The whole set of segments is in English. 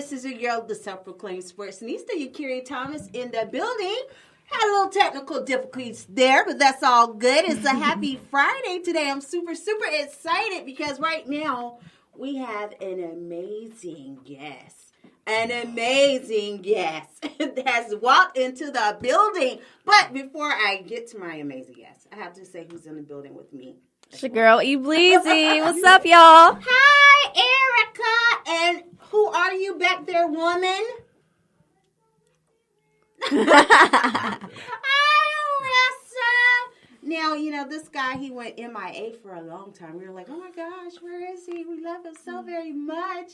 This is your girl, the self-proclaimed sportsnista, Yakiri Thomas, in the building. Had a little technical difficulties there, but that's all good. It's a happy Friday today. I'm super, super excited because right now we have an amazing guest. An amazing guest that has walked into the building. But before I get to my amazing guest, I have to say who's in the building with me. It's your girl, E. Bleezy. What's up, y'all? Hi, Errica. And who are you back there, woman? Hi, Alyssa. Now, you know, this guy, he went MIA for a long time. We were like, oh my gosh, where is he? We love him so very much.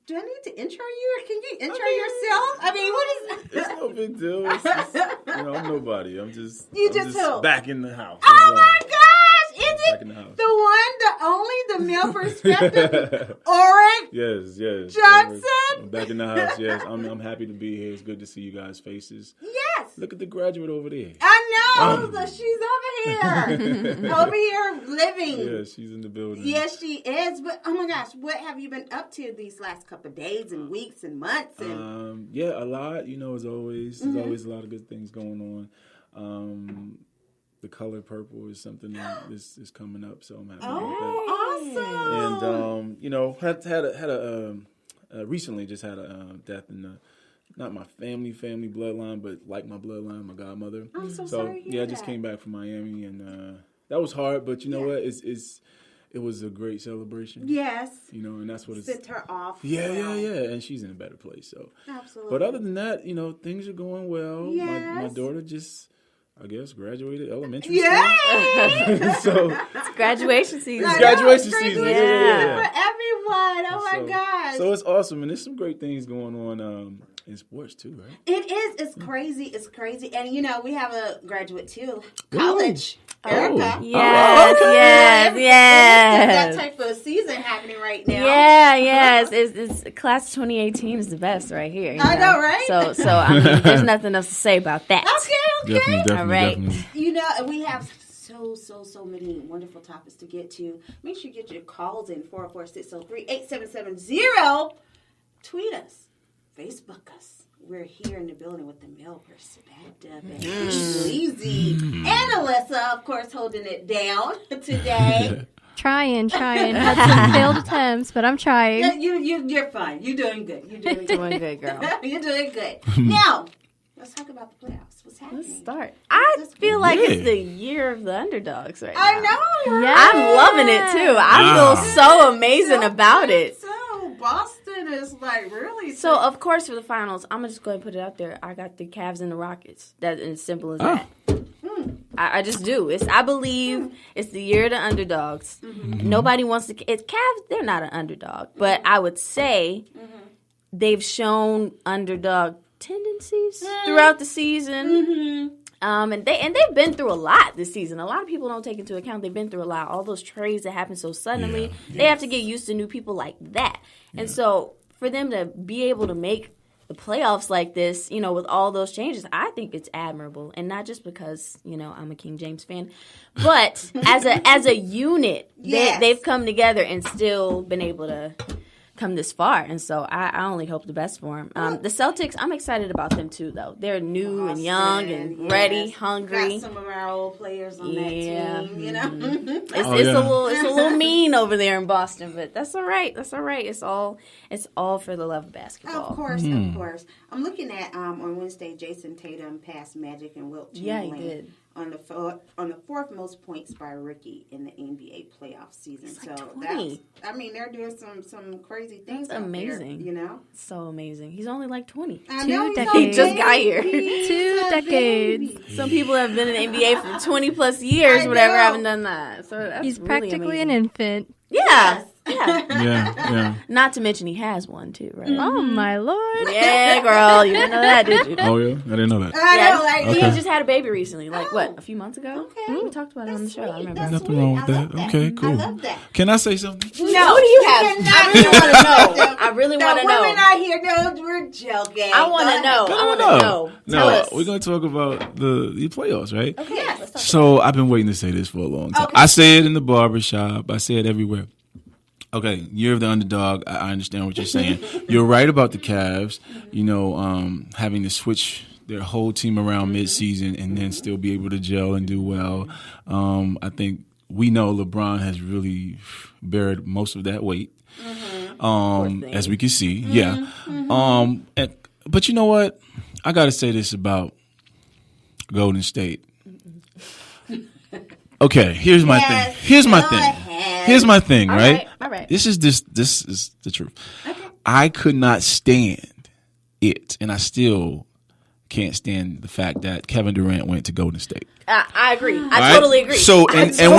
Do I need to intro you, or can you intro yourself? I mean, what is... It's no big deal. It's just, I'm nobody. I'm just who? Back in the house. Oh my gosh! Is it the one, the only, the male perspective? Olrick? Yes. Johnson? I'm back in the house, yes. I'm happy to be here. It's good to see you guys' faces. Yes. Look at the graduate over there. I know. So she's over here. Over here living. Yeah, she's in the building. Yes, she is. But, oh my gosh, what have you been up to these last couple of days and weeks and months? And... yeah, a lot. You know, as always. There's always a lot of good things going on. The color purple is something that is coming up, so I'm happy about that. Awesome! And recently just had a death in the, not my family bloodline, but like my bloodline, my godmother. I'm so sorry to hear I just came back from Miami, and that was hard, but you know what? It was a great celebration. Yes. You know, and that's what it's... Sent her off. Yeah. And she's in a better place, so. Absolutely. But other than that, you know, things are going well. Yes. My daughter just... I guess graduated elementary school. Yay! So it's graduation season. It's graduation season. Yeah. For everyone. Oh my gosh. So it's awesome, and there's some great things going on in sports too, right? It is. It's crazy. It's crazy. And you know, we have a graduate too. College. Errica. Yes. That type of season happening right now. Yes. It's class 2018 is the best right here. I know, right? So I mean, there's nothing else to say about that. Okay. Definitely. All right. Definitely. You know, we have so many wonderful topics to get to. Make sure you get your calls in 44603-8770. Tweet us. Facebook us. We're here in the building with the male perspective. And Easy. And Alyssa, of course, holding it down today. Trying. Had some failed attempts, but I'm trying. You're fine. You're doing good. Doing good, girl. You're doing good. Now, let's talk about the playoffs. What's happening? Let's start. I feel like it's the year of the underdogs right now. I know. Yeah. I'm loving it, too. I feel so amazing about it. So Boston is like really... So, of course, for the finals, I'm going to just go ahead and put it out there. I got the Cavs and the Rockets. That's as simple as that. I just do. I believe it's the year of the underdogs. Nobody wants to... Cavs, they're not an underdog. But I would say they've shown underdog tendencies throughout the season. And they've been through a lot this season. A lot of people don't take into account they've been through a lot. All those trades that happen so suddenly, they have to get used to new people like that. And so for them to be able to make the playoffs like this, you know, with all those changes, I think it's admirable. And not just because, you know, I'm a King James fan, but as a unit, they've come together and still been able to come this far, and so I only hope the best for them. The Celtics, I'm excited about them too, though. They're new and young and ready, hungry. Got some of our old players on that team, you know. It's a little mean over there in Boston, but that's all right. It's all for the love of basketball. Of course. I'm looking at on Wednesday, Jason Tatum passed Magic and Wilt Chamberlain. Yeah, he did. On the fourth most points by a rookie in the NBA playoff season. He's like so 20. they're doing some crazy things. That's amazing. There, you know, so amazing. He's only like 20. I know, He just got here. 2 decades. Some people have been in the NBA for 20 plus years, haven't done that. So that's He's really practically amazing. an infant. Yeah. Yeah. Not to mention he has one too, right? Oh my lord! Yeah, girl, you didn't know that, did you? Oh yeah, I didn't know that. He just had a baby recently, like a few months ago. Okay, we talked about it on the show. I remember. That's Nothing sweet. wrong with I that. love Okay, cool. I love that. Can I say something? No, What do you have? I really want to know. I really want to know. Women out here, no, we're joking. I want to know. Tell us. We're gonna talk about the playoffs, right? Okay. Yes. So I've been waiting to say this for a long time. Okay. I say it in the barbershop. I say it everywhere. Okay, year of the underdog. I understand what you're saying. You're right about the Cavs. Having to switch their whole team around midseason and then still be able to gel and do well. I think we know LeBron has really buried most of that weight, as we can see. Yeah. But you know what? I got to say this about Golden State. Okay, here's my thing. Here's my thing, right? All right. This is the truth. Okay. I could not stand it, and I still can't stand the fact that Kevin Durant went to Golden State. I agree. I totally agree. So, and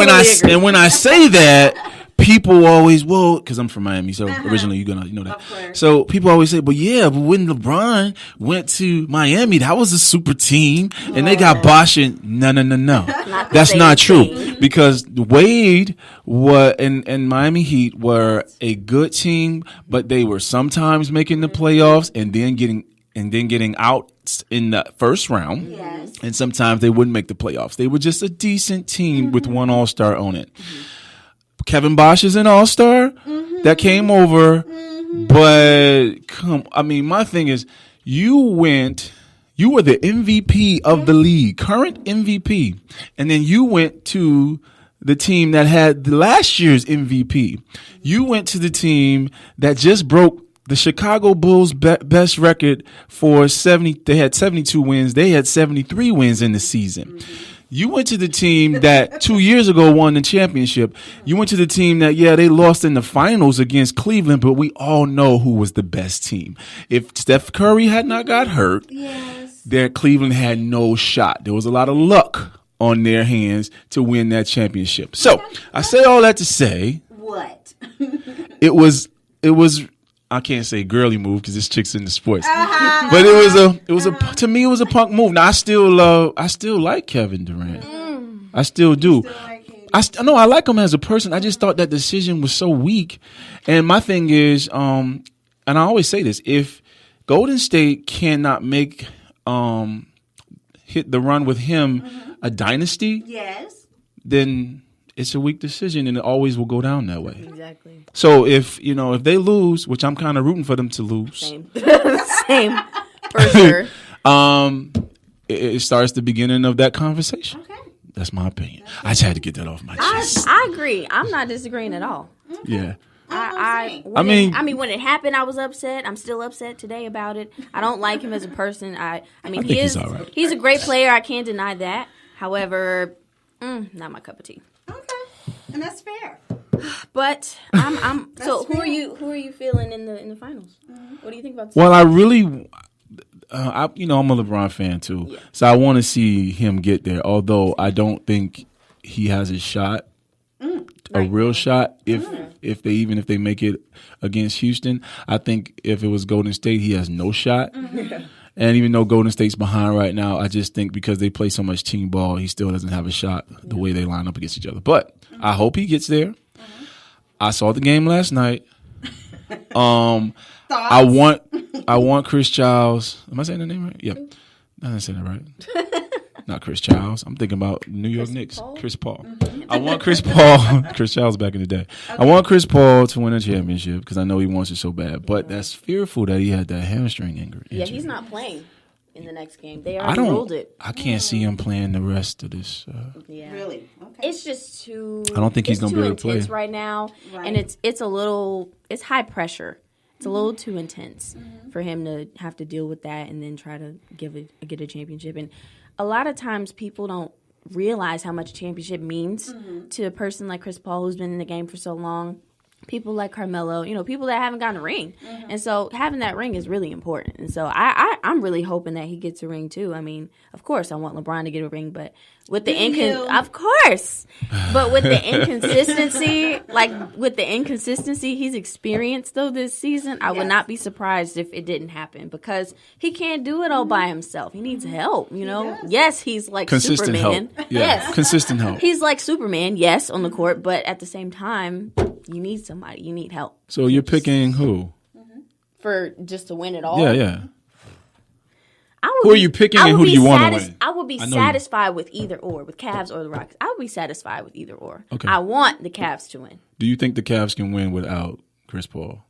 when I say that, people always, because I'm from Miami, so originally you know that. So people always say, but when LeBron went to Miami, that was a super team, and they got Bosh. No. That's not true, because Wade and Miami Heat were a good team, but they were sometimes making the playoffs and then getting out in the first round. Yes. And sometimes they wouldn't make the playoffs. They were just a decent team with one All-Star on it. Kevin Bosh is an All-Star that came over, but my thing is, you were the MVP of the league, current MVP, and then you went to the team that had last year's MVP. You went to the team that just broke the Chicago Bulls' best record for 70. They had 72 wins. They had 73 wins in the season. You went to the team that 2 years ago won the championship. You went to the team that, they lost in the finals against Cleveland, but we all know who was the best team. If Steph Curry had not got hurt, Cleveland had no shot. There was a lot of luck on their hands to win that championship. So I say all that to say, what? it was. I can't say girly move because this chick's into sports, but to me it was a punk move. Now I still like Kevin Durant. I still do. I like him as a person. I just thought that decision was so weak. And my thing is, and I always say this: if Golden State cannot make hit the run with him a dynasty, then it's a weak decision, and it always will go down that way. Exactly. So if they lose, which I'm kind of rooting for them to lose, same for sure. It starts the beginning of that conversation. Okay. That's my opinion. I just had to get that off my chest. I agree. I'm not disagreeing at all. Yeah. When it happened, I was upset. I'm still upset today about it. I don't like him as a person. I think he's all right. He's a great player. I can't deny that. However, not my cup of tea. Okay, and that's fair. But I'm so who are you feeling in the finals? What do you think about this? Well, I really I'm a LeBron fan too. Yeah. So I want to see him get there. Although I don't think he has a shot. A real shot if they make it against Houston. I think if it was Golden State, he has no shot. And even though Golden State's behind right now, I just think because they play so much team ball, he still doesn't have a shot the way they line up against each other. But I hope he gets there. I saw the game last night. I want Chris Childs. Am I saying the name right? Yep. I didn't say that right. Not Chris Childs. I'm thinking about New York Knicks. Chris Paul. I want Chris Paul. Chris Childs back in the day. Okay. I want Chris Paul to win a championship because I know he wants it so bad. But that's fearful that he had that hamstring injury. Yeah, he's not playing in the next game. They already ruled it. I can't see him playing the rest of this. Really? Okay. It's just too. I don't think he's going to be able to play right now, and it's high pressure. It's a little too intense for him to have to deal with that and then try to get a championship. And a lot of times people don't realize how much a championship means to a person like Chris Paul, who's been in the game for so long. People like Carmelo, people that haven't gotten a ring. And so having that ring is really important. And so I'm really hoping that he gets a ring too. I mean, of course I want LeBron to get a ring, but with the inconsistency he's experienced though this season, I would not be surprised if it didn't happen because he can't do it all by himself. He needs help, Yes, he's like consistent Superman. Help. Yeah. Yes. Consistent help. He's like Superman, yes, on the court, but at the same time, you need somebody. You need help. So you're picking who? For just to win it all? Yeah. Who are you picking and who do you want to win? I would be satisfied with either or, with Cavs or the Rockets. I would be satisfied with either or. Okay. I want the Cavs to win. Do you think the Cavs can win without Chris Paul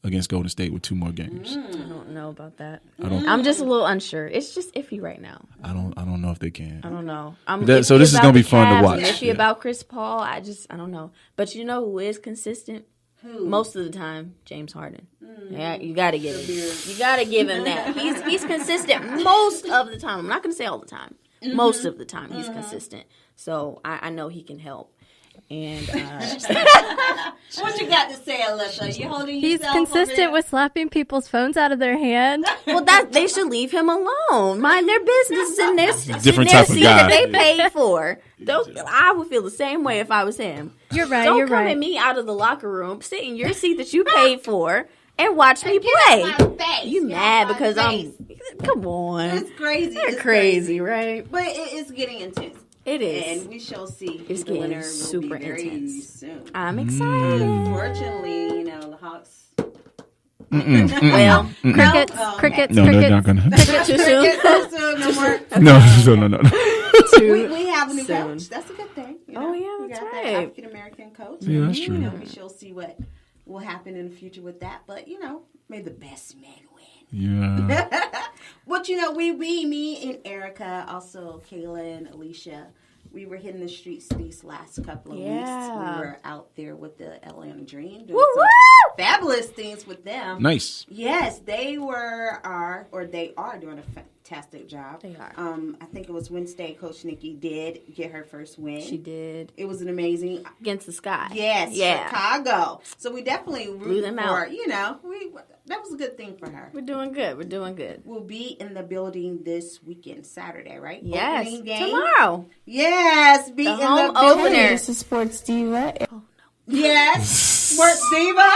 against Golden State with 2 more games? I don't know about that. I'm just a little unsure. It's just iffy right now. I don't know if they can. I don't know. So this is going to be fun to watch. I'm iffy about Chris Paul. I don't know. but you know who is consistent? Who? Most of the time, James Harden. Yeah, you got to give him. You got to give him that. He's consistent most of the time. I'm not going to say all the time. Most of the time, he's consistent. So I know he can help. And what you got to say, Alyssa? You holding He's yourself consistent with slapping people's phones out of their hand. well, they should leave him alone. Mind their business in this Different type of seat guy. that they paid for. I would feel the same way if I was him. You're right. Don't you're come right. at me out of the locker room, sit in your seat that you paid for, and watch me play. You mad because I'm? Come on, It's crazy. They're It's crazy, right? But it's getting intense. It is. And we shall see. It's the getting winner will super be very intense. soon. I'm excited. Unfortunately, the Hawks. Well, Crickets, No, crickets, No, they're crickets. not going to. too soon. No more. No. We have a new Soon. coach. That's a good thing. Oh, yeah, we that's got right. that African American coach. Yeah, that's true. We shall see what will happen in the future with that. But may the best man win. Yeah. But me and Errica, also Kayla and Alicia, we were hitting the streets these last couple of weeks. Yeah. We were out there with the Atlanta Dream doing Woo some woo! fabulous things with them. Nice. Yes, they are doing a fantastic job. They are. I think it was Wednesday. Coach Nikki did get her first win. She did It was an amazing. against the sky. Yes, Yeah. Chicago. So we definitely Blew them for, out. that was a good thing for her. We're doing good. We're doing good. We'll be in the building this weekend, Saturday, right? Yes. Opening game. Tomorrow. Yes, be The in home the building. opener. This is Sports Diva. Yes, Sports Diva.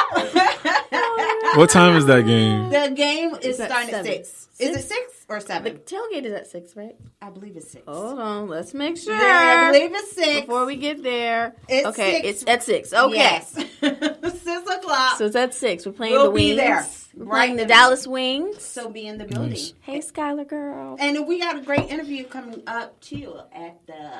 What time is that game? The game is at starting at 7. 6. Is it 6 or The 7? tailgate is at 6, right? I believe it's 6. Hold on. Let's make sure. Yeah, I believe it's 6. Before we get there. It's okay, 6. it's at 6. Okay. Yes. 6 o'clock. So it's at 6. We're playing We'll the be Wings. there. We're Right playing the in- Dallas Wings. So be in the building. Nice. Hey, Skylar girl. And we got a great interview coming up, too, at the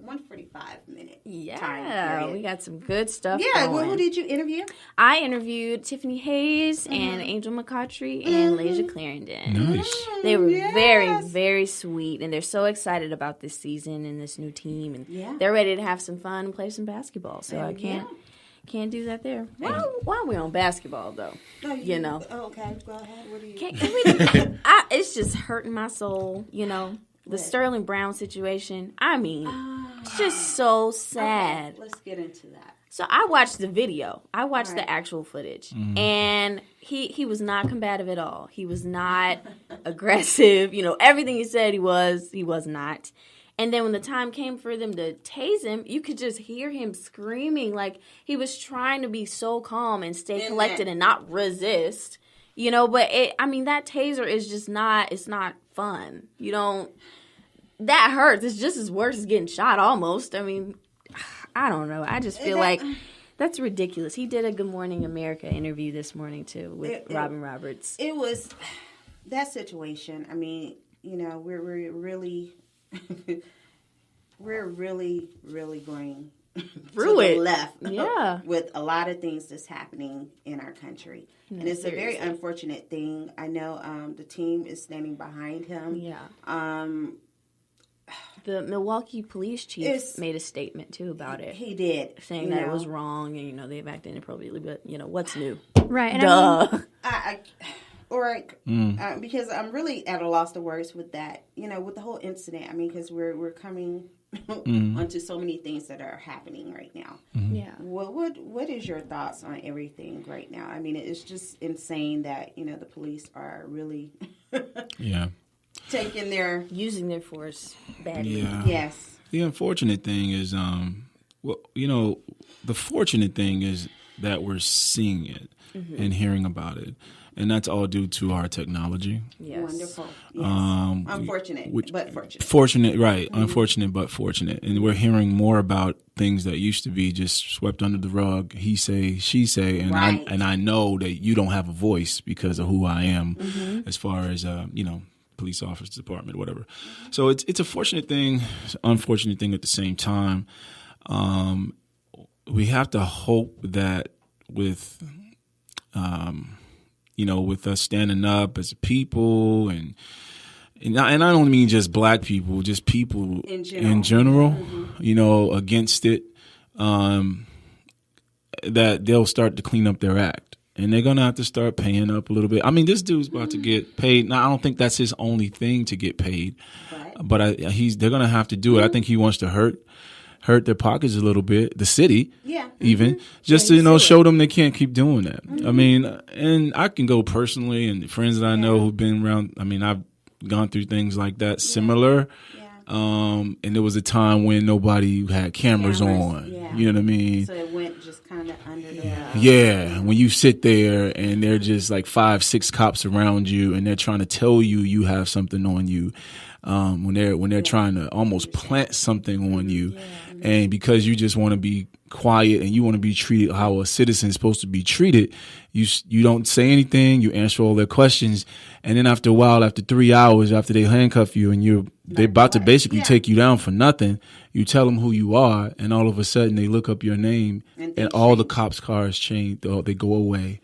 1:45-minute time Yeah, period. we got some good stuff Yeah, going. who did you interview? I interviewed Tiffany Hayes and Angel McCautry and Leja Clarendon. Nice. They were very, Yes. very sweet, and they're so excited about this season and this new team, and Yeah. they're ready to have some fun and play some basketball. So I Yeah. can't do that there. Why are we on basketball though? No, You know. Okay, go ahead. What do you? Can we? It's just hurting my soul. The What? Sterling Brown situation. I mean, it's just so sad. Okay, let's get into that. So I watched the video. I watched Right. the actual footage, and he was not combative at all. He was not aggressive. Everything he said he was not. And then when the time came for them to tase him, you could just hear him screaming like he was trying to be so calm and stay collected and not resist. But that taser is just not. It's not fun. That hurts. It's just as worse as getting shot almost. I don't know. I just feel like that's ridiculous. He did a Good Morning America interview this morning, too, with Robin Roberts. It was that situation. We're really, we're really going Through to the it. left. Yeah. With a lot of things that's happening in our country. And it's a very unfortunate thing. I know the team is standing behind him. Yeah. Um, The Milwaukee police chief made a statement, too, about it. He did. Saying that it was wrong and, they've acted inappropriately. But, what's new? Right. And Duh. Because I'm really at a loss of words with that, with the whole incident. Because we're coming onto so many things that are happening right now. Yeah. What is your thoughts on everything right now? It's just insane that the police are really Yeah. taking their Using their force badly. Yeah. yes. The unfortunate thing is, the fortunate thing is that we're seeing it and hearing about it. And that's all due to our technology. Yes. Wonderful. Yes. Unfortunate, but fortunate. Fortunate, right. Unfortunate, but fortunate. And we're hearing more about things that used to be just swept under the rug. He say, she say. And I know that you don't have a voice because of who I am as far as, police office department, whatever. So it's a fortunate thing, it's an unfortunate thing at the same time. We have to hope that with with us standing up as a people, and I don't mean just black people, just people in general, against it, that they'll start to clean up their act. And they're going to have to start paying up a little bit. I mean, this dude's about to get paid. Now, I don't think that's his only thing to get paid, but they're going to have to do it. I think he wants to hurt their pockets a little bit, the city, even, just to, show them they can't keep doing that. I mean, and I can go personally, and friends that I know who've been around, I mean, I've gone through things like that, similar. And there was a time when nobody had cameras on. You know what I mean? So it went just kind of under there. Yeah, when you sit there and they're just like 5-6 cops around you, and they're trying to tell you have something on you, when they're trying to almost plant something on you, and because you just want to be quiet and you want to be treated how a citizen is supposed to be treated, you don't say anything, you answer all their questions, and then after a while, after 3 hours, after they handcuff you and they're about to basically take you down for nothing, you tell them who you are, and all of a sudden they look up your name, and all the cops' cars change, they go away,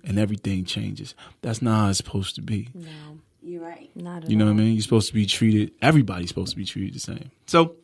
and everything changes. That's not how it's supposed to be. No, you're right. Not at all. You know what I mean? You're supposed to be treated. Everybody's supposed to be treated the same. So,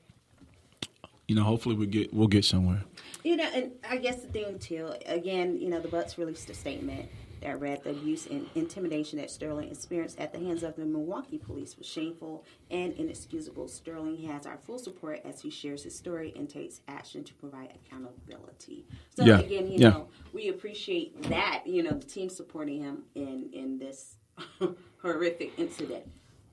hopefully we'll get somewhere. And I guess the thing too, again, the Bucks released a statement that read the abuse and intimidation that Sterling experienced at the hands of the Milwaukee police was shameful and inexcusable. Sterling has our full support as he shares his story and takes action to provide accountability. So again, we appreciate that, the team supporting him in this horrific incident.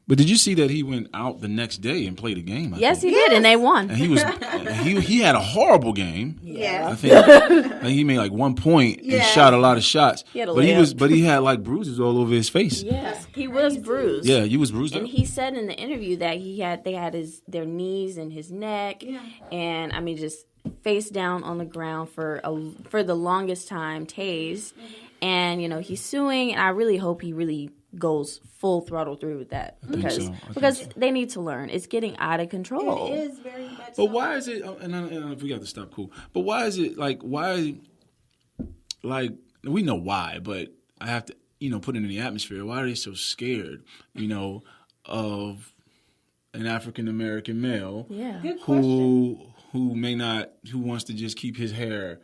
But did you see that he went out the next day and played a game? Yes, he did, and they won. And he had a horrible game. Yeah, I think he made like 1 point and shot a lot of shots. But he had like bruises all over his face. Yeah, he was bruised. Yeah, he was bruised. And he said in the interview that they had their knees and his neck, and I mean just face down on the ground for the longest time, tased. And he's suing, and I really hope he really goes full throttle through with that because they need to learn. It's getting out of control. It is very much. But why is it? And if we got to stop, cool. But why is it why? Like we know why, but I have to put it in the atmosphere. Why are they so scared? Of an African American male who wants to just keep his hair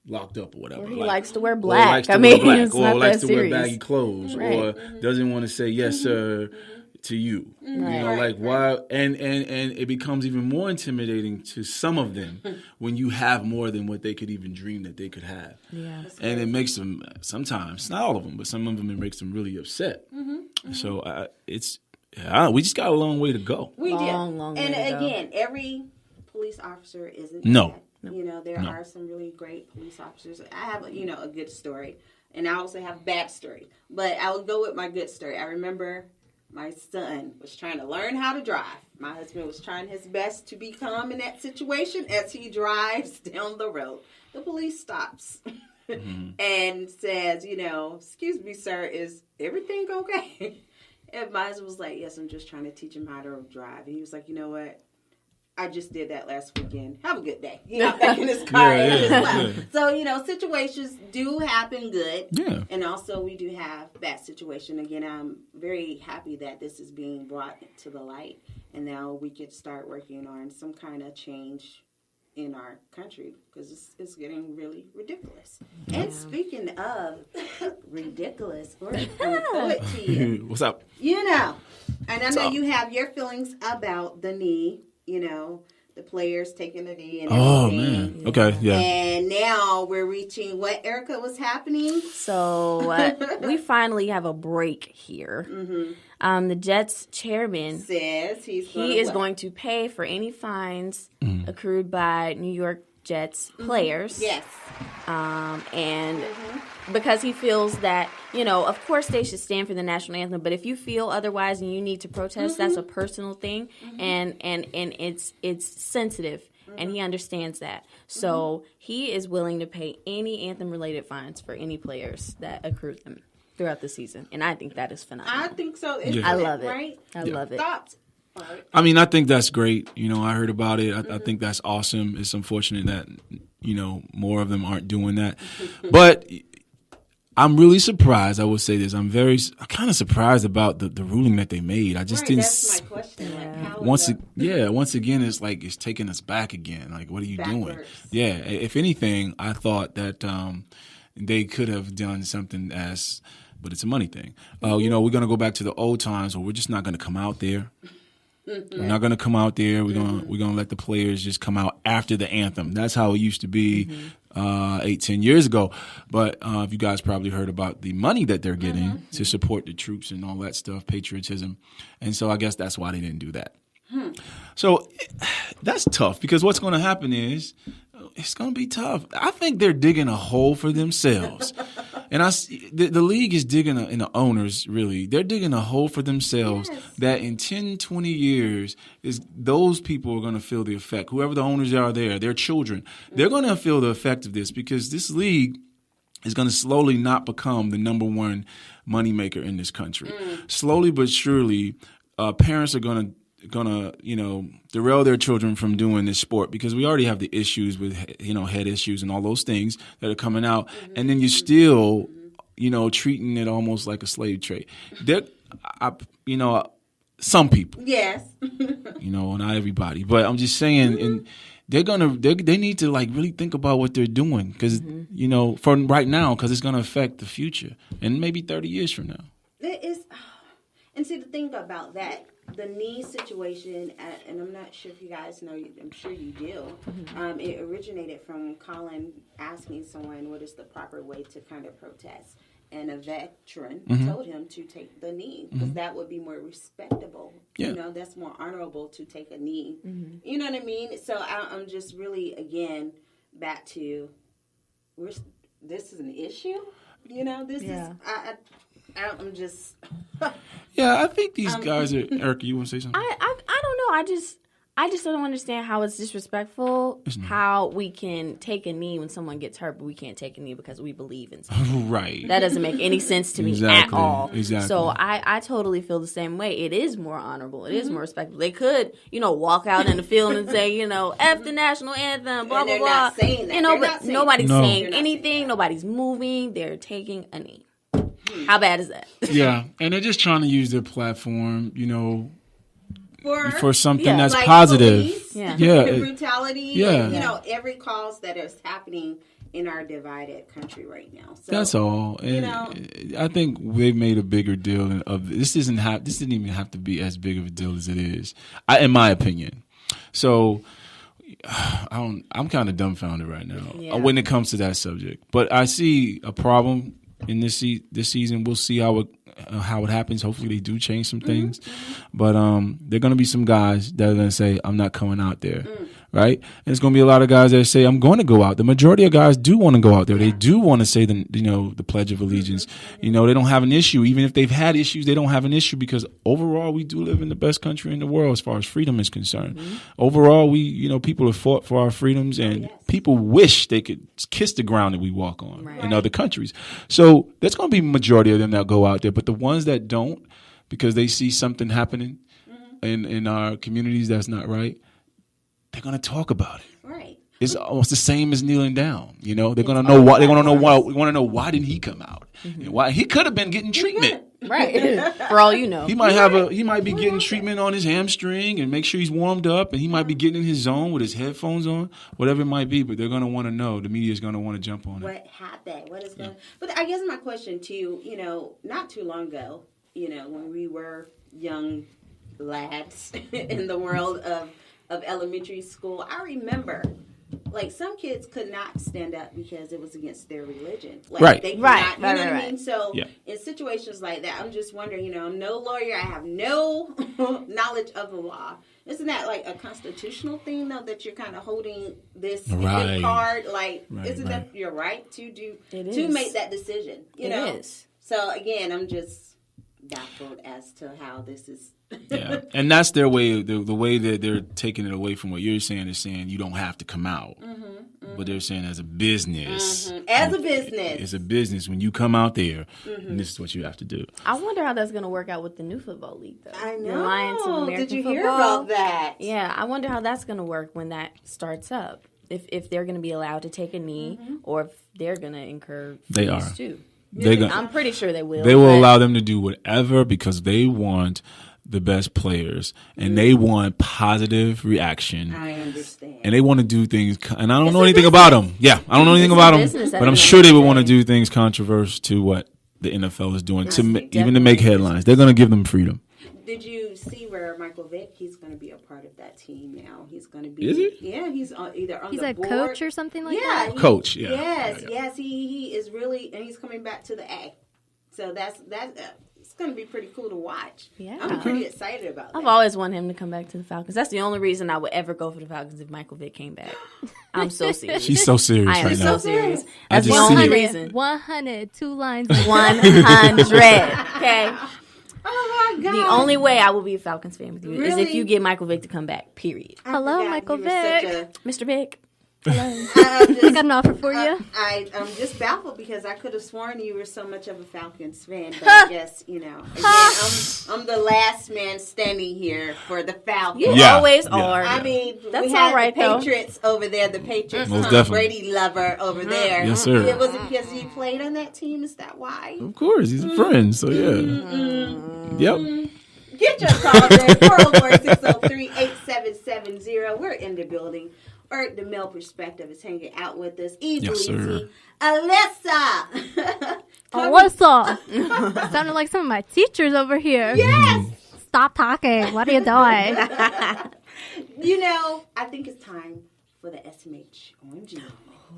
locked up or whatever. Or he likes to wear black. It's not likes that to wear serious. baggy clothes, or doesn't want to say yes sir to you. Right. Why? And it becomes even more intimidating to some of them when you have more than what they could even dream that they could have. Yeah. And it makes them sometimes, not all of them, but some of them, it makes them really upset. So we just got a long way to go. We do. Long way to go. And again, every police officer isn't No. bad. There are some really great police officers. I have, a good story, and I also have a bad story. But I will go with my good story. I remember my son was trying to learn how to drive. My husband was trying his best to be calm in that situation as he drives down the road. The police stops and says, excuse me, sir, is everything okay? And my husband was like, yes, I'm just trying to teach him how to drive. And he was like, you know what? I just did that last weekend. Have a good day. Back in his car and just left. So, situations do happen good. Yeah. And also we do have bad situation. Again, I'm very happy that this is being brought to the light. And now we could start working on some kind of change in our country because it's getting really ridiculous. Yeah. And speaking of ridiculous, we're going to throw it to you. What's up? And I know you have your feelings about the knee. The players taking the knee and everything. Oh, man. Okay, yeah. And now we're reaching what, Errica, was happening? So we finally have a break here. The Jets chairman says he is going to pay for any fines accrued by New York Jets players. Yes. And because he feels that, of course they should stand for the national anthem, but if you feel otherwise and you need to protest, that's a personal thing, and it's sensitive, and he understands that. So he is willing to pay any anthem-related fines for any players that accrue them. throughout the season, and I think that is phenomenal. I think so. I love it. Right? I love it. Thoughts? I mean, I think that's great. I heard about it. I think that's awesome. It's unfortunate that, more of them aren't doing that. But I'm really surprised. I will say this. I'm kind of surprised about the ruling that they made. I just didn't. That's my question. Like, once again, it's like it's taking us back again. Like, what are you doing? Yeah. If anything, I thought that they could have done something but it's a money thing. We're going to go back to the old times where we're just not going to come out there. We're not going to come out there. We're going to let the players just come out after the anthem. That's how it used to be 8-10 years ago. But you guys probably heard about the money that they're getting to support the troops and all that stuff, patriotism. And so I guess that's why they didn't do that. So that's tough because what's going to happen is it's going to be tough. I think they're digging a hole for themselves. And the league is digging, and the owners really, they're digging a hole for themselves that in 10, 20 years, those people are going to feel the effect. Whoever the owners are there, their children, they're going to feel the effect of this because this league is going to slowly not become the number one moneymaker in this country. Slowly but surely, parents are going to derail their children from doing this sport because we already have the issues with head issues and all those things that are coming out, and then you're still treating it almost like a slave trade. Some people, yes, not everybody, but I'm just saying, and they need to like really think about what they're doing because for right now because it's going to affect the future and maybe 30 years from now. It is, and see the thing about that. The knee situation, and I'm not sure if you guys know, I'm sure you do, it originated from Colin asking someone what is the proper way to kind of protest. And a veteran told him to take the knee because that would be more respectable. Yeah. That's more honorable to take a knee. You know what I mean? So I'm just really, again, back to this is an issue. This is, I'm just... Yeah, I think these guys are... Errica, you want to say something? I don't know. I just don't understand how it's disrespectful how we can take a knee when someone gets hurt, but we can't take a knee because we believe in something. Right. That doesn't make any sense to me at all. Exactly. So I totally feel the same way. It is more honorable. It is more respectful. They could, walk out in the field and say, F the national anthem, blah, blah, blah. Not saying that. But nobody's saying anything. Nobody's moving. They're taking a knee. How bad is that? Yeah, and they're just trying to use their platform, for something that's like positive. Police, brutality, and, every cause that is happening in our divided country right now. So, that's all. And I think they've made a bigger deal of this. This didn't even have to be as big of a deal as it is, in my opinion. So I'm kind of dumbfounded right now when it comes to that subject. But I see a problem in this season. We'll see how it happens. Hopefully they do change some things. But there are going to be some guys that are going to say, I'm not coming out there. Right? And there's going to be a lot of guys that say, I'm going to go out. The majority of guys do want to go out there. They do want to say the Pledge of Allegiance. They don't have an issue. Even if they've had issues, they don't have an issue because overall we do live in the best country in the world as far as freedom is concerned. Overall, people have fought for our freedoms and people wish they could kiss the ground that we walk on in other countries. So there's going to be a majority of them that go out there. But the ones that don't, because they see something happening in our communities that's not right, they're going to talk about it. Right. It's almost the same as kneeling down. They're going to know why. They want to know why. We want to know why didn't he come out? Why he could have been getting treatment. Right. For all you know, he might be getting treatment on his hamstring and make sure he's warmed up, and he might be getting in his zone with his headphones on, whatever it might be. But they're going to want to know. The media is going to want to jump on it. What happened? What is going? But I guess my question too. Not too long ago, when we were young lads in the world of elementary school, I remember, some kids could not stand up because it was against their religion. They could not, you know what I mean? So in situations like that, I'm just wondering, I'm no lawyer. I have no knowledge of the law. Isn't that like a constitutional thing, though, that you're kind of holding this card? Isn't that your right to do, to make that decision? It is. So again, I'm just baffled as to how this is. Yeah, and that's their way. The way that they're taking it away from what you're saying is saying you don't have to come out, but they're saying as a business, as a business, it's a business. When you come out there, and this is what you have to do. I wonder how that's going to work out with the new football league, though. I The Alliance of know. American Did you Football. hear about that? Yeah, I wonder how that's going to work when that starts up. If they're going to be allowed to take a knee, or if they're going to incur fees They are. too. I'm pretty sure they will. They will but- allow them to do whatever because they want the best players and they want positive reaction. I understand. And they want to do things, and I don't know anything about them. Yeah, I don't know anything It's a about them, business at but I'm the sure end they of would the want to day. do things controversial to what the NFL is doing, even to definitely make headlines. They're going to give them freedom. Did you see where Michael Vick? He's going to be a part of that team now. He's going to be. Is he? Yeah, he's either on He's the a board. coach or something like Yeah, that. Coach, yeah. Yes, Yeah. yes, he is really, and he's coming back to the A. So that's it's going to be pretty cool to watch. Yeah. I'm pretty excited about that. I've always wanted him to come back to the Falcons. That's the only reason I would ever go for the Falcons if Michael Vick came back. I'm so serious. She's so serious I am right so now. serious. I That's the just see only it. reason. 100, 2 lines. 100. Okay. Oh my God! The only way I will be a Falcons fan with you is if Really? you get Michael Vick to come back. Period. I Hello, forgot Michael you were such Vick. Mr. Vick. I I got an offer for you. I'm just baffled because I could have sworn you were so much of a Falcons fan, but I guess, again, I'm the last man standing here for the Falcons. You Yeah. always Yeah. are. I mean, That's we had all right, the though. Patriots over there, the Patriots Most Tom definitely. Brady lover over there. Yes, sir. It wasn't because he played on that team. Is that why? Of course, he's a friend, so yeah. Yep. Get your calls in 404-603-8770. We're in the building. Eric, the male perspective, is hanging out with us. Yes, sir. Alyssa. Alyssa. Sounded like some of my teachers over here. Yes. Stop talking. What are you doing? I think it's time for the SMH OMG.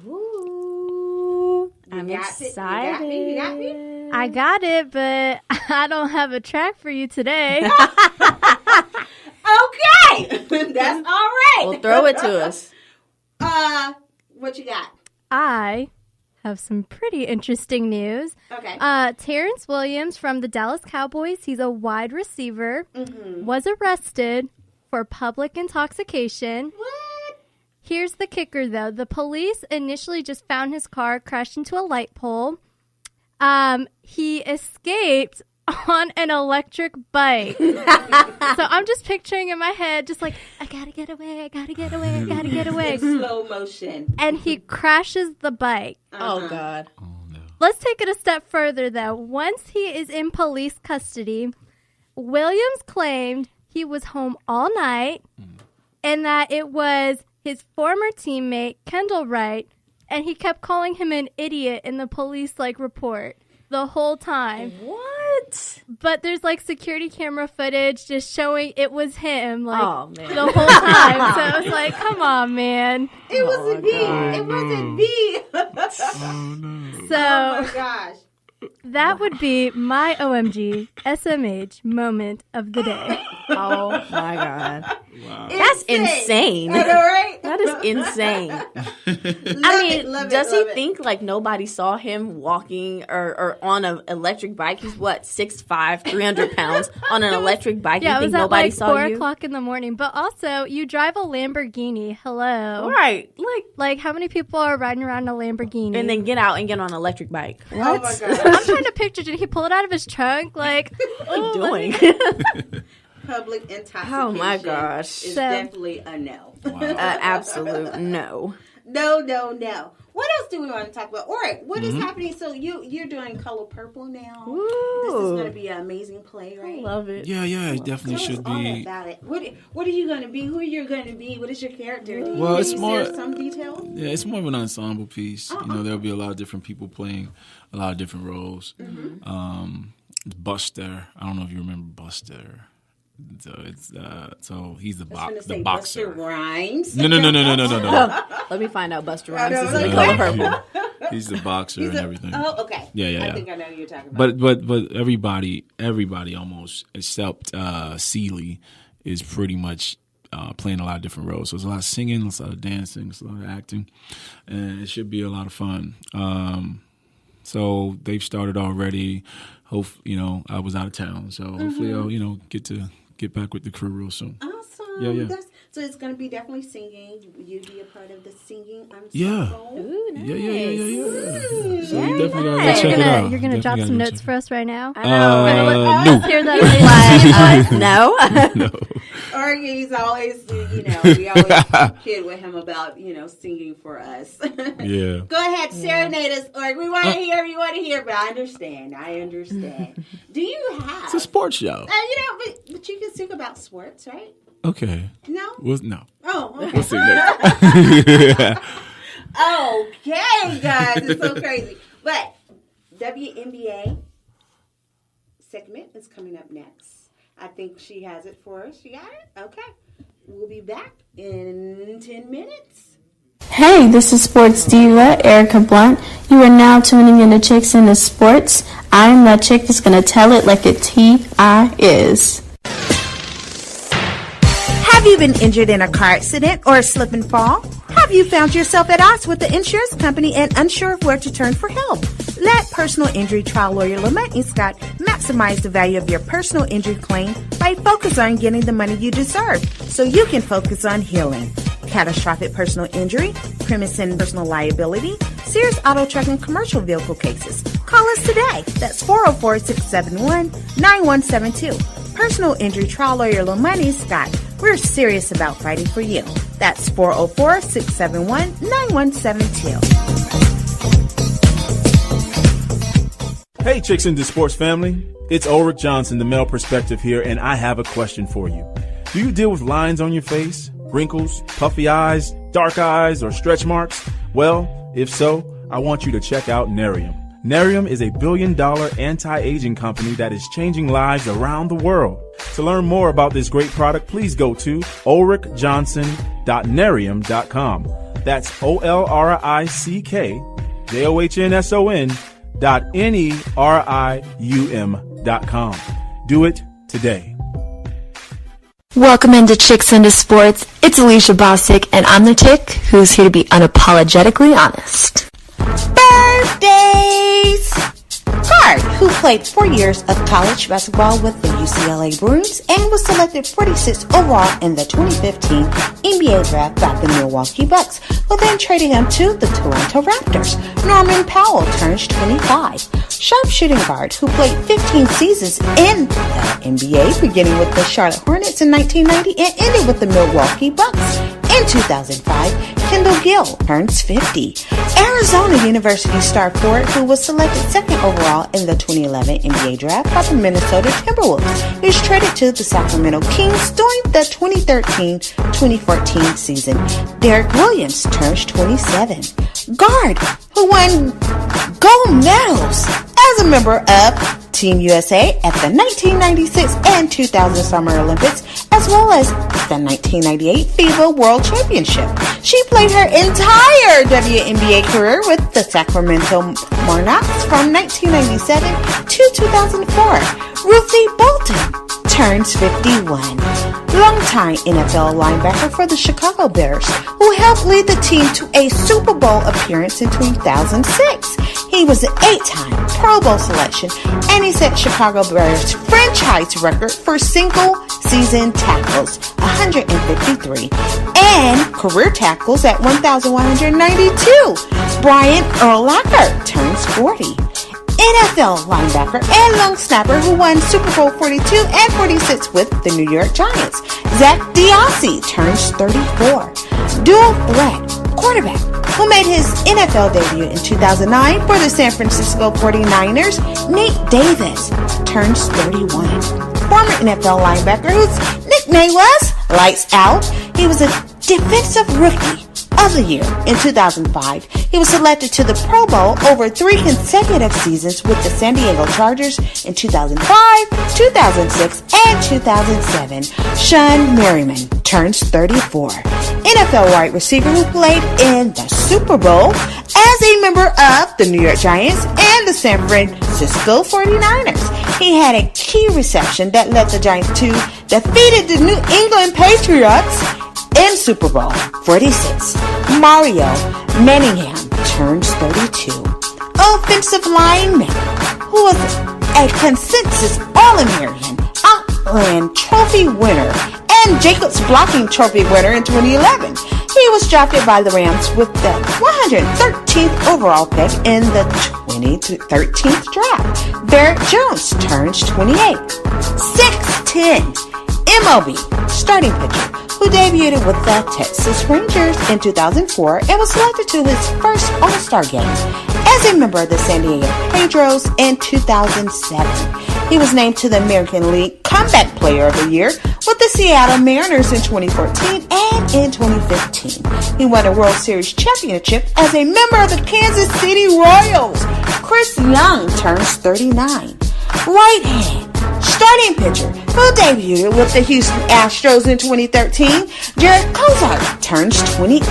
Ooh, I'm got it? You excited. You got me? I got it, but I don't have a track for you today. Okay. That's all right. Well, throw it to us. What you got? I have some pretty interesting news. Okay. Terrence Williams from the Dallas Cowboys, he's a wide receiver, was arrested for public intoxication. What? Here's the kicker, though. The police initially just found his car crashed into a light pole. He escaped on an electric bike. So I'm just picturing in my head, just like, I gotta get away, I gotta get away, I gotta get away. Slow motion. And he crashes the bike. Oh, God. Let's take it a step further, though. Once he is in police custody, Williams claimed he was home all night and that it was his former teammate, Kendall Wright, and he kept calling him an idiot in the police, report the whole time. What? But there's, security camera footage just showing it was him, Oh, man. the whole time. So I was like, come on, man. It wasn't me. It wasn't me. So Oh my gosh. that would be my OMG SMH moment of the day. Oh, my God. Wow. That's insane. I know, right? That is insane. I mean, does he think nobody saw him walking or on an electric bike? He's what, 6'5", 300 pounds on an electric bike? Yeah, you it think was at nobody saw 4 you? o'clock in the morning. But also, you drive a Lamborghini. Hello. Right. Like, how many people are riding around in a Lamborghini? And then get out and get on an electric bike. Oh my What? gosh. I'm trying to picture, did he pull it out of his trunk? What are you doing? Public intoxication. Oh, my gosh. Is So- definitely a no. Absolute no. No. What else do we want to talk about? All right, what is happening? So you're doing Color Purple now. This is going to be an amazing play, right? I love it. Yeah, it definitely Tell should us all be. about it. What are you going to be? Who you're going to be? What is your character? Well, it's Can you more- share some details? Yeah, it's more of an ensemble piece. There'll be a lot of different people playing a lot of different roles. Buster, I don't know if you remember Buster. So it's so he's the I was the gonna say boxer. Buster Rhymes. No. Let me find out Buster Rhymes I is know, in like, Color what? Purple. He's the boxer and everything. Oh, okay. Yeah. I think I know who you're talking about. But everybody almost except Seeley is pretty much playing a lot of different roles. So there's a lot of singing, there's a lot of dancing, there's a lot of acting, and it should be a lot of fun. So they've started already. I was out of town, so hopefully I'll get back with the crew real soon. Awesome. Yeah. So it's going to be definitely singing. You'd be a part of the singing ensemble. Yeah. Ooh, nice. Yeah. So you definitely So gotta check it out. you're gonna drop some notes for us right now. No. Let's hear that. No. Or he's always, we always kid with him about, singing for us. Yeah. Go ahead, serenade us, or we want to hear, but I understand. Do you have? It's a sports show. But you can sing about sports, right? Okay. No? No. Oh, okay. We'll see next. Okay, guys, it's so crazy. But WNBA segment is coming up next. I think she has it for us. You got it? Okay. We'll be back in 10 minutes. Hey, this is Sports Diva, Errica Blunt. You are now tuning in to Chicks Into Sports. I am that chick that's going to tell it like a T.I. is. Have you been injured in a car accident or a slip and fall? Have you found yourself at odds with the insurance company and unsure of where to turn for help? Let personal injury trial lawyer Lamont Scott maximize the value of your personal injury claim by focusing on getting the money you deserve so you can focus on healing. Catastrophic personal injury, premise and personal liability, serious auto, truck, and commercial vehicle cases. Call us today. That's 404-671-9172. Personal injury trial lawyer Lamont Scott. We're serious about fighting for you. That's 404-671-9172. Hey, Chicks Into Sports family. It's Olrick Johnson, the male perspective here, and I have a question for you. Do you deal with lines on your face, wrinkles, puffy eyes, dark eyes, or stretch marks? Well, if so, I want you to check out Nerium. Nerium is a billion-dollar anti-aging company that is changing lives around the world. To learn more about this great product, please go to ulrickjohnson.nerium.com. That's OLRICKJOHNSON.NERIUM.com. Do it today. Welcome into Chicks Into Sports. It's Alicia Bosick, and I'm the chick who's here to be unapologetically honest. Birthdays! Guard, who played 4 years of college basketball with the UCLA Bruins and was selected 46th overall in the 2015 NBA draft by the Milwaukee Bucks, who then traded him to the Toronto Raptors. Norman Powell turns 25. Sharpshooting guard, who played 15 seasons in the NBA, beginning with the Charlotte Hornets in 1990 and ended with the Milwaukee Bucks. In 2005, Kendall Gill turns 50. Arizona University star forward, who was selected second overall in the 2011 NBA draft by the Minnesota Timberwolves, is traded to the Sacramento Kings during the 2013-2014 season. Derek Williams turns 27. Guard, who won gold medals as a member of Team USA at the 1996 and 2000 Summer Olympics, as well as the 1998 FIBA World Championship. She played her entire WNBA career with the Sacramento Monarchs from 1997 to 2004. Ruthie Bolton turns 51. Longtime NFL linebacker for the Chicago Bears, who helped lead the team to a Super Bowl appearance in 2006. He was an 8-time Pro Bowl selection, and he set Chicago Bears' franchise record for single-season tackles, 153, and career tackles at 1,192. Brian Urlacher turns 40. NFL linebacker and long snapper who won Super Bowl 42 and 46 with the New York Giants. Zach Diossi turns 34. Dual threat quarterback who made his NFL debut in 2009 for the San Francisco 49ers, Nate Davis turns 31. Former NFL linebacker whose nickname was Lights Out. He was a defensive rookie of the year in 2005. He was selected to the Pro Bowl over 3 consecutive seasons with the San Diego Chargers in 2005, 2006, and 2007. Sean Merriman turns 34. NFL wide receiver who played in the Super Bowl as a member of the New York Giants and the San Francisco 49ers. He had a key reception that led the Giants to defeat the New England Patriots in Super Bowl 46. Mario Manningham turns 32. offensive lineman who was a consensus All-American, Outland Trophy winner, and Jacobs Blocking Trophy winner in 2011. He was drafted by the Rams with the 113th overall pick in the 2013 draft. Barrett Jones turns 28. 6'10", MLB starting pitcher who debuted with the Texas Rangers in 2004 and was selected to his first All-Star game as a member of the San Diego Padres in 2007. He was named to the American League Comeback Player of the Year with the Seattle Mariners in 2014 and in 2015. He won a World Series championship as a member of the Kansas City Royals. Chris Young turns 39. Right hand starting pitcher who debuted with the Houston Astros in 2013, Jared Kozart turns 28.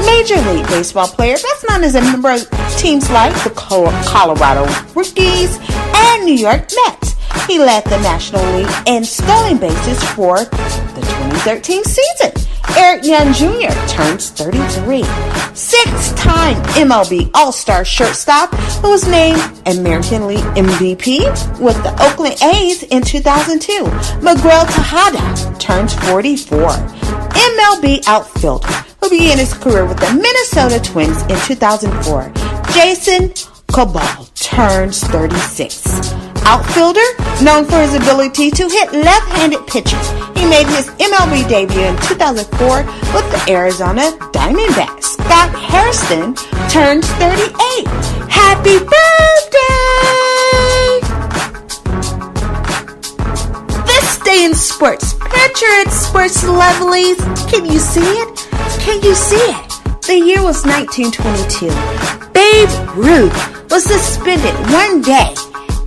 Major League Baseball player that's known as a member of teams like the Colorado Rockies and New York Mets. He led the National League in stolen bases for the 2013 season. Errick Young Jr. turns 33. Six-time MLB All-Star shortstop who was named American League MVP with the Oakland A's in 2002. Miguel Tejada turns 44. MLB outfielder who began his career with the Minnesota Twins in 2004. Jason Cabal turns 36. Outfielder, known for his ability to hit left-handed pitches. He made his MLB debut in 2004 with the Arizona Diamondbacks. Scott Hairston turns 38. Happy birthday! This day in sports. Picture it, sports lovelies. Can you see it? Can you see it? The year was 1922. Babe Ruth was suspended one day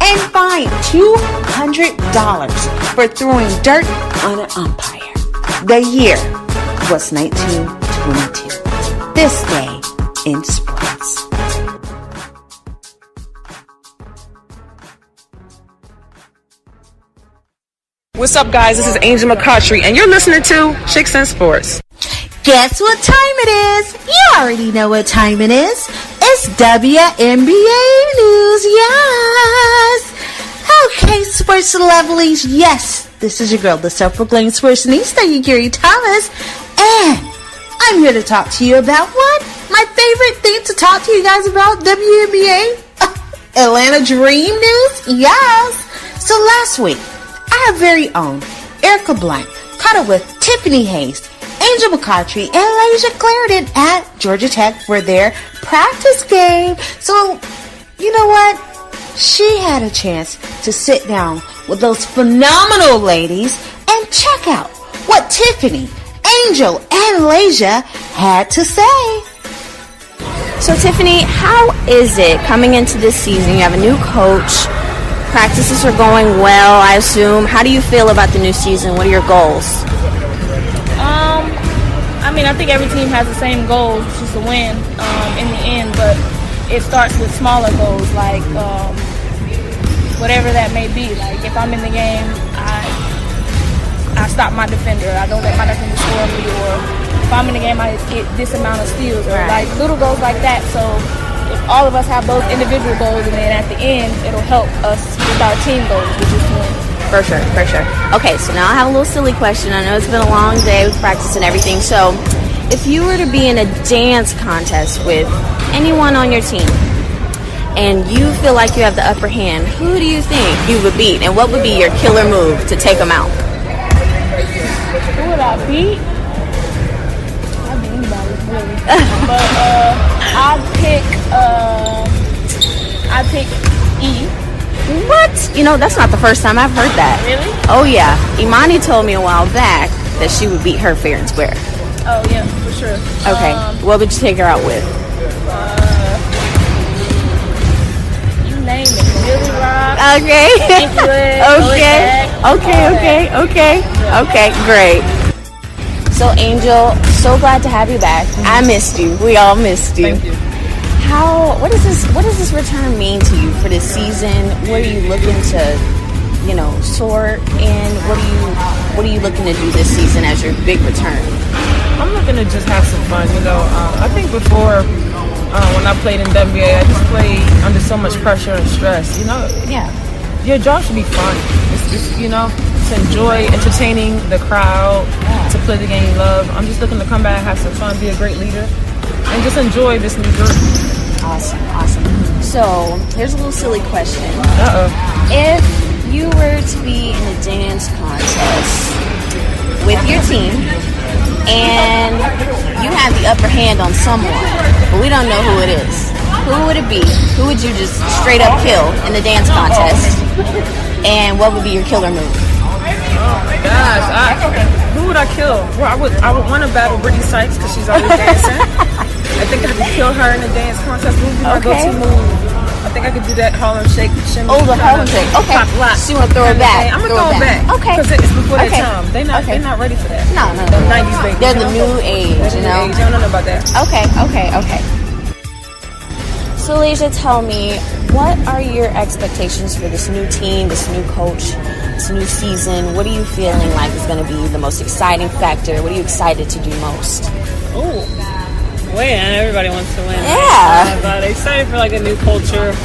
and fined $200 for throwing dirt on an umpire. The year was 1922. This day in sports. What's up, guys? This is Angel McCautry, and you're listening to Chicks in Sports. Guess what time it is? You already know what time it is. It's WNBA news, yes! Okay, sports lovelies, yes, this is your girl, the self-proclaimed sportsnista, Yakiri Thomas, and I'm here to talk to you about what? My favorite thing to talk to you guys about, WNBA Atlanta Dream news, yes! So last week, our very own Errica Blunt caught up with Tiffany Hayes, Angel McCautry, and Laysia Clarendon at Georgia Tech for their practice game. So, you know what? She had a chance to sit down with those phenomenal ladies and check out what Tiffany, Angel, and Laysia had to say. So, Tiffany, how is it coming into this season? You have a new coach. Practices are going well, I assume. How do you feel about the new season? What are your goals? I think every team has the same goals, which is to win in the end, but it starts with smaller goals, like whatever that may be. Like if I'm in the game, I stop my defender. I don't let my defender score me, or if I'm in the game, I get this amount of steals, or like little goals like that. So if all of us have those individual goals, and then at the end, it'll help us with our team goals, which is to win. For sure, for sure. Okay, so now I have a little silly question. I know it's been a long day with practice and everything. So, if you were to be in a dance contest with anyone on your team, and you feel like you have the upper hand, who do you think you would beat? And what would be your killer move to take them out? Who would I beat? I'd beat anybody, really. But I'd pick E. What? You know, that's not the first time I've heard that. Really? Oh, yeah. Imani told me a while back that she would beat her fair and square. Oh, yeah, for sure. Okay. What would you take her out with? You name it. Billy Rock. Okay. Okay, great. So, Angel, so glad to have you back. I missed you. We all missed you. Thank you. What does this return mean to you for this season? What are you looking to, sort? And what are you looking to do this season as your big return? I'm looking to just have some fun, I think before when I played in WNBA. I just played under so much pressure and stress. Your job should be fun. It's to enjoy entertaining the crowd, to play the game you love. I'm just looking to come back, have some fun, be a great leader, and just enjoy this new group. Awesome. So, here's a little silly question. Uh-oh. If you were to be in a dance contest with your team, and you have the upper hand on someone, but we don't know who it is, who would it be? Who would you just straight up kill in the dance contest? And what would be your killer move? Oh my gosh! Who would I kill? Well, I would want to battle Brittany Sykes because she's always dancing. I think I could kill her in the dance contest. What would be my go-to move? I think I could do that Harlem Shake shimmy. Oh, the Harlem Shake. Okay. So you want to throw it back? I'm gonna throw it back. Okay. Because it's before their time. They're not ready for that. No. The 90s baby. They're the new age. You know. I don't know about that. Okay. So, Laysia, tell me, what are your expectations for this new team, this new coach, this new season? What are you feeling like is going to be the most exciting factor? What are you excited to do most? Oh, win. Everybody wants to win. Yeah. But excited for like a new culture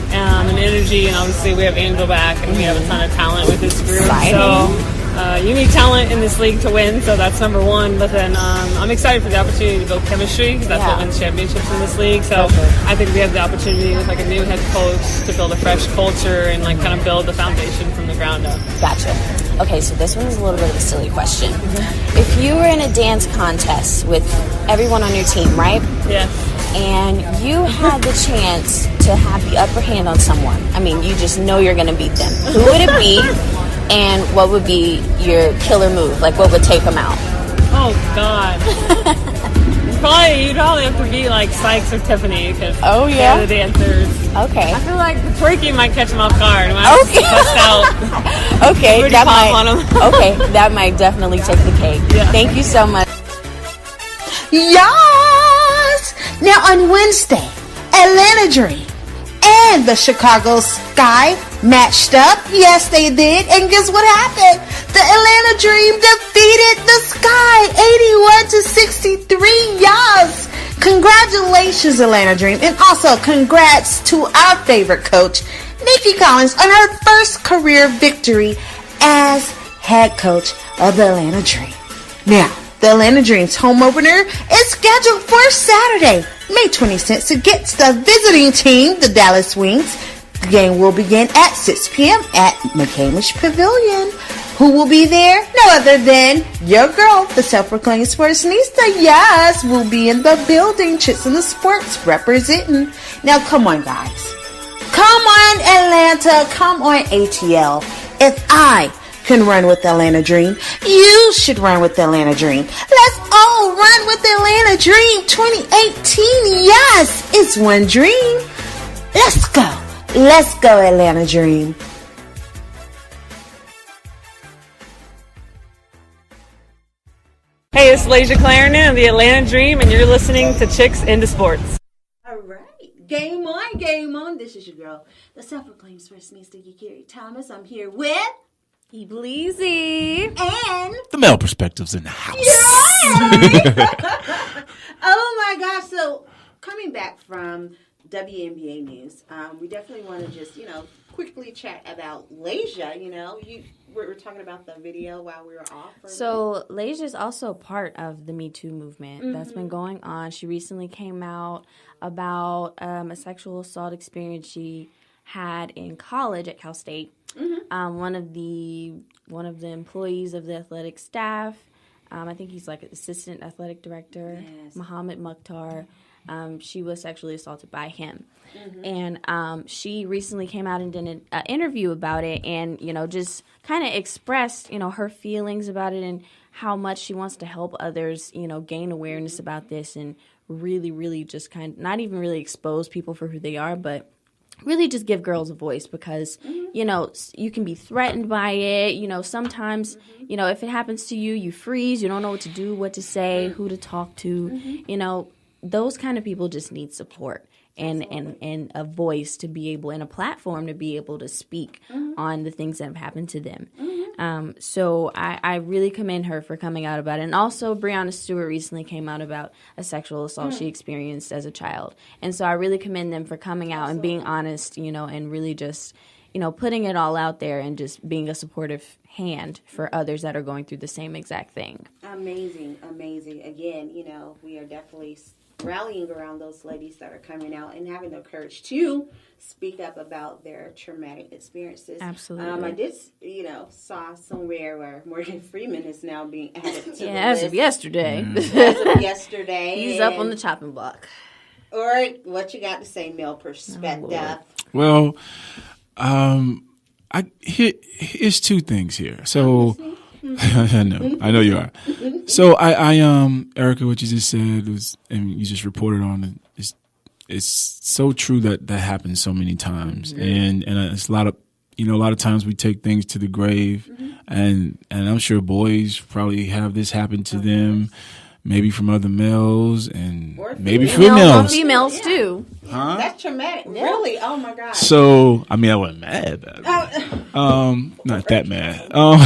and energy, and obviously we have Angel back, and we have a ton of talent with this group. Exciting. So you need talent in this league to win, so that's number one. But then I'm excited for the opportunity to build chemistry, because that's what wins championships in this league. So I think we have the opportunity with like a new head coach to build a fresh culture and like kind of build the foundation from the ground up. Gotcha. Okay, so this one is a little bit of a silly question. If you were in a dance contest with everyone on your team, right? Yeah. And you had the chance to have the upper hand on someone. I mean, you just know you're going to beat them. Who would it be? And what would be your killer move? Like, what would take them out? Oh, God. You'd probably have to be like Sykes or Tiffany, because they're the dancers. Okay. I feel like the twerking might catch them off guard. I might bust out. Okay, that might definitely take the cake. Yeah. Thank you so much. Yes! Now on Wednesday, Atlanta Dream and the Chicago Sky matched up. Yes, they did. And guess what happened? The Atlanta Dream defeated the Sky 81-63. Yes! Congratulations, Atlanta Dream. And also congrats to our favorite coach, Nikki Collins, on her first career victory as head coach of the Atlanta Dream. Now, the Atlanta Dream's home opener is scheduled for Saturday, May 26th, against the visiting team, the Dallas Wings. The game will begin at 6 p.m. at McCamish Pavilion. Who will be there? No other than your girl, the self-proclaimed sportsnista. Yes, will be in the building. Chicks in the Sports representing. Now, come on, guys. Come on, Atlanta. Come on, ATL. If I can run with the Atlanta Dream, you should run with the Atlanta Dream. Let's all run with the Atlanta Dream 2018. Yes, it's one dream. Let's go. Let's go, Atlanta Dream. Hey, it's Laysia Clarendon of the Atlanta Dream, and you're listening to Chicks into Sports. All right. Game on, game on. This is your girl, the self-proclaimed sportsnista, Yakiri Thomas. I'm here with Bleezy and the male perspectives in the house. Yeah. Oh my gosh! So coming back from WNBA news, we definitely want to just quickly chat about Laysia. We're talking about the video while we were off. So Laysia is also part of the Me Too movement that's been going on. She recently came out about a sexual assault experience she had in college at Cal State. One of the employees of the athletic staff, I think he's like assistant athletic director, Muhammad Mukhtar. She was sexually assaulted by him. And she recently came out and did an interview about it and, just kind of expressed, her feelings about it and how much she wants to help others, gain awareness about this and really, really just kind of not even really expose people for who they are, but really just give girls a voice because, you can be threatened by it. Sometimes, if it happens to you, you freeze. You don't know what to do, what to say, who to talk to. Those kind of people just need support and a voice to be able, and a platform to be able to speak on the things that have happened to them. So I really commend her for coming out about it. And also, Breonna Stewart recently came out about a sexual assault she experienced as a child. And so I really commend them for coming out and being honest, and really just, putting it all out there and just being a supportive hand for others that are going through the same exact thing. Amazing. Again, we are definitely rallying around those ladies that are coming out and having the courage to speak up about their traumatic experiences. Absolutely. I did, saw somewhere where Morgan Freeman is now being added to the as list. of yesterday. As of yesterday. He's up on the chopping block. Or what you got to say, male perspective? Well, here's two things here. So, I know you are. So I Errica, what you just said was, and you just reported on it, it's so true that happens so many times, and it's a lot of times we take things to the grave, and I'm sure boys probably have this happen to them. Maybe from other males and maybe females. Females too. Huh? That's traumatic. Yeah. Really? Oh my God. So, I wasn't mad about it. Not that mad. Oh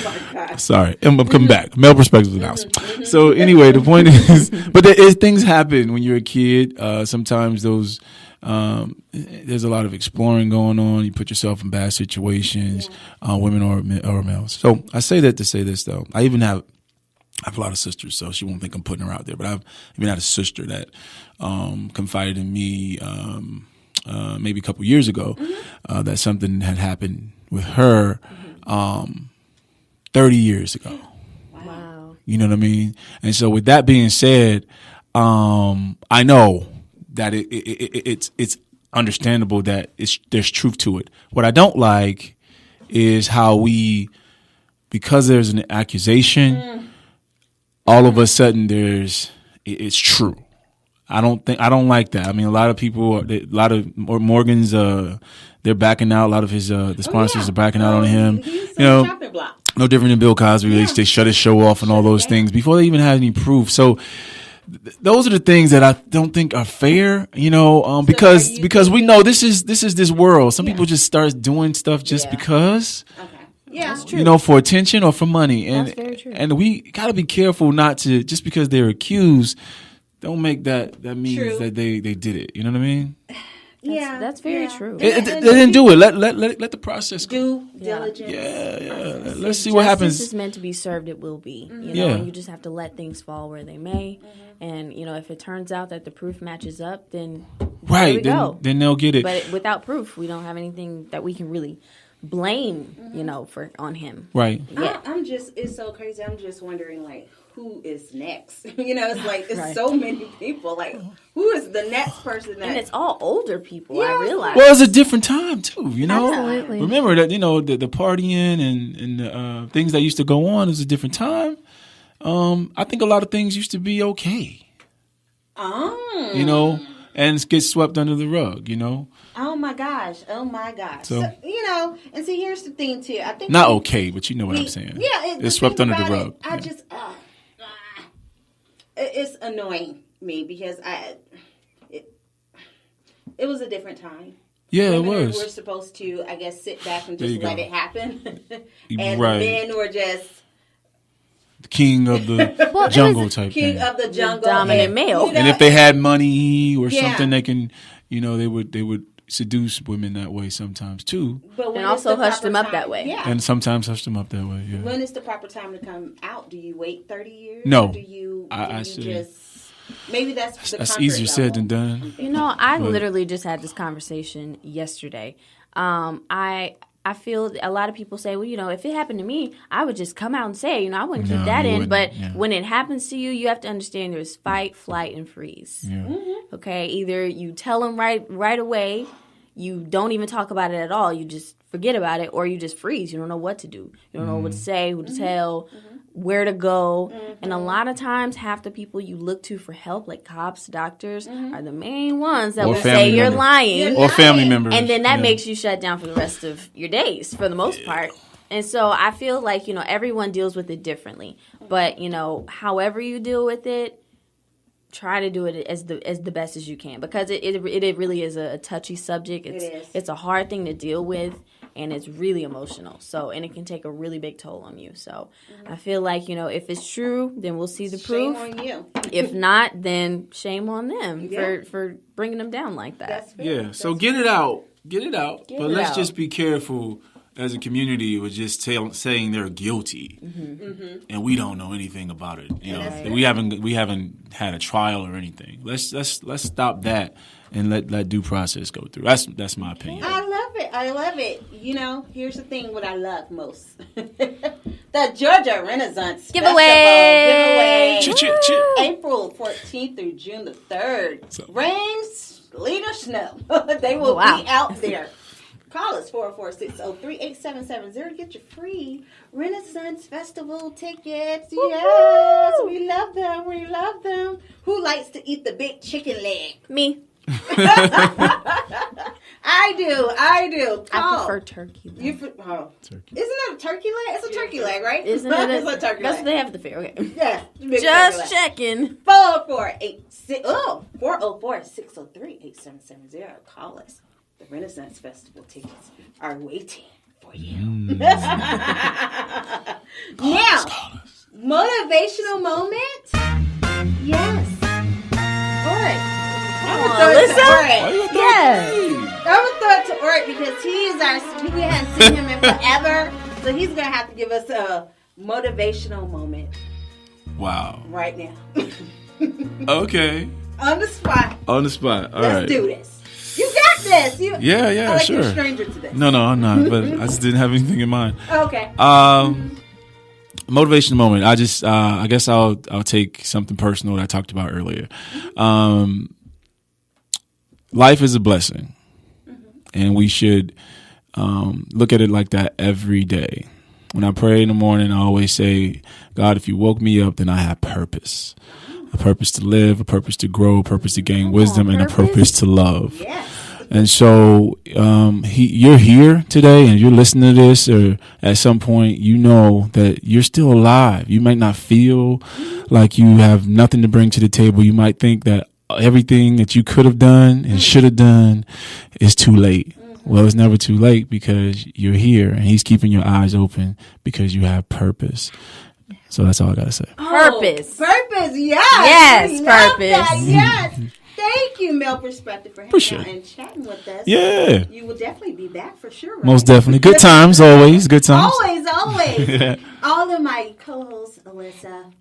my God. Sorry. I'm coming back. Male perspective announced. So anyway, the point is, but things happen when you're a kid. Sometimes there's a lot of exploring going on. You put yourself in bad situations, women or males. So I say that to say this though. I have a lot of sisters, so she won't think I'm putting her out there. But I've even had a sister that confided in me maybe a couple years ago that something had happened with her 30 years ago. Wow. You know what I mean? And so with that being said, I know that it's understandable that there's truth to it. What I don't like is how because there's an accusation, all of a sudden it's true. I don't like that. A lot of people, Morgan's, they're backing out. A lot of his, the sponsors are backing out on him. No different than Bill Cosby. They shut his show off and all those things before they even had any proof. So those are the things that I don't think are fair, because we know this is this world. Some people just start doing stuff just because. Okay. Yeah, that's true. For attention or for money. And, that's very true. And we got to be careful not to, just because they're accused, don't make that means true. That they did it. You know what I mean? That's very true. They didn't do it. Let the process go. Due diligence. Yeah. Let's see what happens. Justice is meant to be served. It will be. And you just have to let things fall where they may. And if it turns out that the proof matches up, then there we go. Then they'll get it. But without proof, we don't have anything that we can really blame, on him. Right. Yeah. It's so crazy. I'm just wondering, who is next? It's so many people. Who is the next person? And it's all older people, I realize. Well, it's a different time, too, Absolutely. Remember that, the partying and the things that used to go on is a different time. I think a lot of things used to be okay. And get swept under the rug, Oh my gosh. So, and see, here's the thing too. I think not okay, but you know what I'm saying. Yeah, it's swept under the rug. It's annoying me because it was a different time. Yeah, Women it was. We're supposed to, I guess, sit back and just let it happen, and men were just the king of the jungle type king thing. Of the jungle, dominant male. And if they had money or something, they can, they would seduce women that way sometimes too. And also hush them up that way. Yeah. And sometimes hush them up that way. Yeah. When is the proper time to come out? Do you wait 30 years? No. Or do you say just maybe that's easier said than done. I literally just had this conversation yesterday. I feel a lot of people say, well, if it happened to me, I would just come out and say, I wouldn't keep that in. But when it happens to you, you have to understand there's fight, flight, and freeze. Yeah. Mm-hmm. Okay? Either you tell them right away, you don't even talk about it at all, you just forget about it, or you just freeze. You don't know what to do. You don't know what to say, who to tell, where to go. And a lot of times, half the people you look to for help, like cops, doctors, are the main ones that will say you're lying. Or family members. And then that makes you shut down for the rest of your days, for the most part. And so I feel like, everyone deals with it differently. But, however you deal with it, try to do it as the best as you can, because it really is a touchy subject. It's a hard thing to deal with. and it's really emotional. So, and it can take a really big toll on you. So, I feel like, if it's true, then we'll see the proof. Shame on you. If not, then shame on them Yeah. for bringing them down like that. That's fair. Yeah, so get it out. Get it out. Get But it let's out. just be careful as a community with just saying they're guilty, and we don't know anything about it. We haven't had a trial or anything. Let's stop that and let due process go through. That's my opinion. I love it. Here's the thing: what I love most, the Georgia Renaissance Giveaway. Festival. April 14th through June the 3rd. So- Rain, sleet, or snow, they will Wow. be out there. Call us 446-03-8770. Get your free Renaissance Festival tickets. Yes, we love them. We love them. Who likes to eat the big chicken leg? Me. I do. I Call. prefer turkey. Turkey. Isn't that a turkey leg? It's a turkey leg, right? Isn't it? It's a turkey That's leg. what they have at the fair. Okay. Yeah. Just checking. 404-603-8770. Call us. The Renaissance Festival tickets are waiting for you. Now, motivational moment. Yes. All right. I'm gonna throw it to Olrick. Yes. I'm gonna throw it to Olrick because we haven't seen him in forever, so he's gonna have to give us a motivational moment Wow. right now. Okay. On the spot. On the spot. All Let's right. do this. You got this. Yeah, I like sure. you're a stranger to this. No, I'm not. But I just didn't have anything in mind. Okay. Motivational moment. I guess I'll take something personal that I talked about earlier. Life is a blessing, and we should look at it like that every day. When I pray in the morning, I always say, God, if you woke me up, then I have purpose. A purpose to live, a purpose to grow, a purpose to gain wisdom, and a purpose to love. Yes. And so you're here today and you're listening to this, or at some point you know that you're still alive. You might not feel like you have nothing to bring to the table. You might think that everything that you could have done and should have done is too late. Well, it's never too late because you're here and he's keeping your eyes open because you have purpose. So that's all I got to say. Purpose. Purpose, yes. Yes, We love purpose. that, yes. Thank you, Male Perspective, for hanging Appreciate out it. and chatting with us. Yeah. You will definitely be back for sure, right? Most definitely. Good times, always. Good times. Always. All of my co-hosts, Alyssa,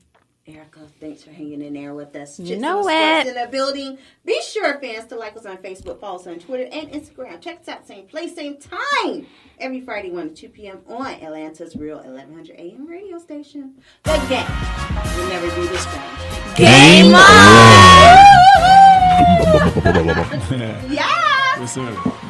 Errica, thanks for hanging in there with us. You Just know some sports it. in the building. Be sure, fans, to like us on Facebook, follow us on Twitter and Instagram. Check us out, same place, same time. Every Friday, 1 to 2 p.m. on Atlanta's Real 1100 AM radio station. The game will never be the same. Game on! Yeah. Yes, sir.